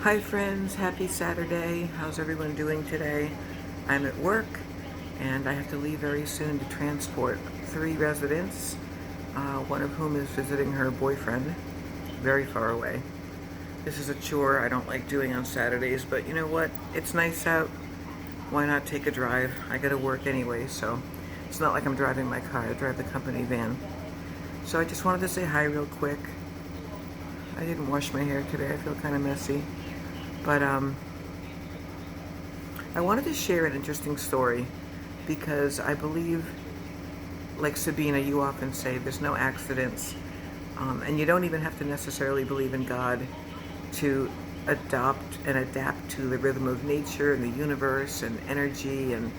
Hi friends, happy Saturday. How's everyone doing today? I'm at work and I have to leave very soon to transport 3 residents, one of whom is visiting her boyfriend very far away. This is a chore I don't like doing on Saturdays, but you know what? It's nice out. Why not take a drive? I gotta work anyway, so it's not like I'm driving my car. I drive the company van. So I just wanted to say hi real quick. I didn't wash my hair today. I feel kind of messy. But I wanted to share an interesting story because I believe, like Sabina, you often say, there's no accidents. And you don't even have to necessarily believe in God to adopt and adapt to the rhythm of nature and the universe and energy and,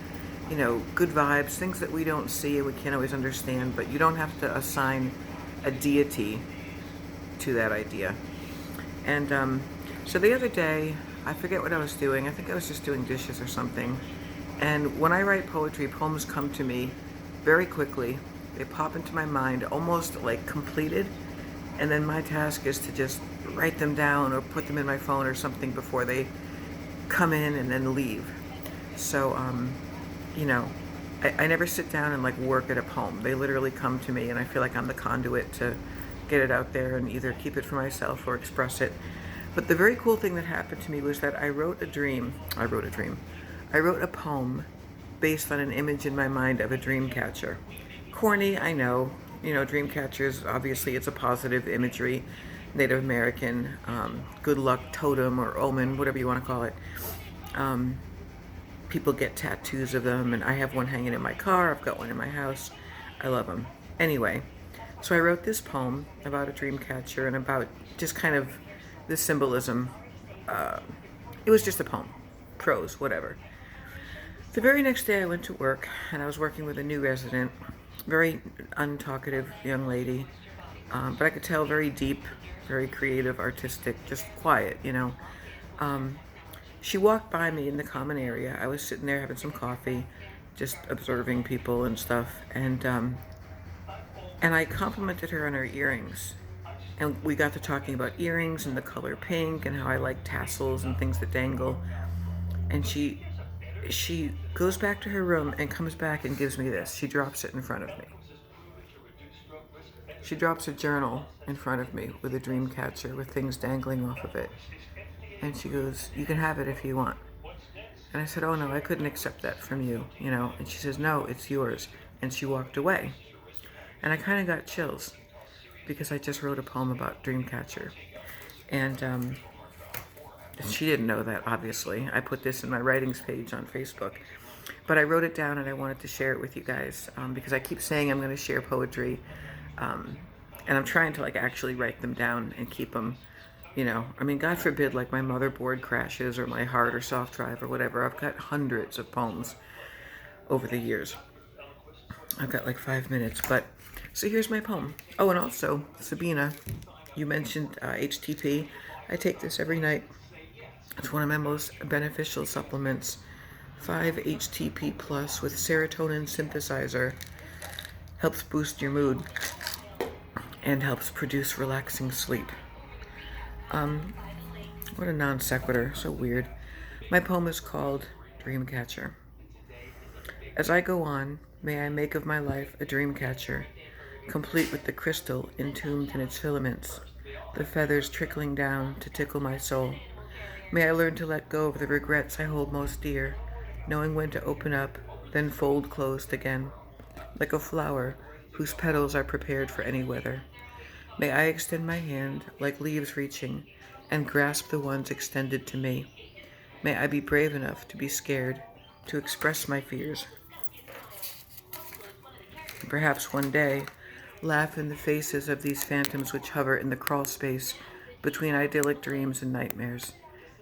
good vibes, things that we don't see and we can't always understand, but you don't have to assign a deity to that idea. And so the other day, I forget what I was doing. I think I was just doing dishes or something. And when I write poetry, poems come to me very quickly. They pop into my mind almost like completed. And then my task is to just write them down or put them in my phone or something before they come in and then leave. So, I never sit down and like work at a poem. They literally come to me and I feel like I'm the conduit to get it out there and either keep it for myself or express it. But the very cool thing that happened to me was that I wrote a dream. I wrote a poem based on an image in my mind of a dream catcher. Corny, I know. Dream catchers, obviously it's a positive imagery. Native American, good luck totem or omen, whatever you want to call it. People get tattoos of them, and I have one hanging in my car. I've got one in my house. I love them. Anyway, so I wrote this poem about a dream catcher and about just kind of the symbolism. It was just a poem, prose, whatever. The very next day I went to work, and I was working with a new resident, very untalkative young lady, but I could tell very deep, very creative, artistic, just quiet. She walked by me in the common area. I was sitting there having some coffee, just observing people and stuff, and I complimented her on her earrings. And we got to talking about earrings and the color pink and how I like tassels and things that dangle. And she goes back to her room and comes back and gives me this. She drops it in front of me. She drops a journal in front of me with a dream catcher with things dangling off of it. And she goes, "You can have it if you want." And I said, "Oh no, I couldn't accept that from you. And she says, "No, it's yours." And she walked away. And I kind of got chills because I just wrote a poem about Dreamcatcher. And she didn't know that, obviously. I put this in my writings page on Facebook. But I wrote it down and I wanted to share it with you guys because I keep saying I'm going to share poetry. And I'm trying to like actually write them down and keep them, God forbid like my motherboard crashes or my hard or soft drive or whatever. I've got hundreds of poems over the years. I've got like 5 minutes, but so here's my poem. Oh, and also, Sabina, you mentioned HTP. I take this every night. It's one of my most beneficial supplements. 5-HTP plus with serotonin synthesizer helps boost your mood and helps produce relaxing sleep. What a non sequitur, so weird. My poem is called Dreamcatcher. As I go on, may I make of my life a dream catcher, complete with the crystal entombed in its filaments, the feathers trickling down to tickle my soul. May I learn to let go of the regrets I hold most dear, knowing when to open up, then fold closed again, like a flower whose petals are prepared for any weather. May I extend my hand, like leaves reaching, and grasp the ones extended to me. May I be brave enough to be scared, to express my fears. Perhaps one day, laugh in the faces of these phantoms which hover in the crawl space between idyllic dreams and nightmares.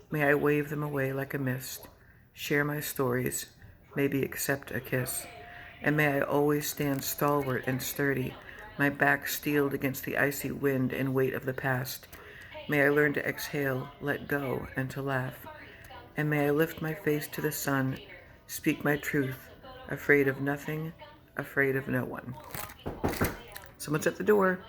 May I wave them away like a mist, share my stories, maybe accept a kiss. And may I always stand stalwart and sturdy, my back steeled against the icy wind and weight of the past. May I learn to exhale, let go, and to laugh. And may I lift my face to the sun, speak my truth, afraid of nothing, afraid of no one. Someone's at the door.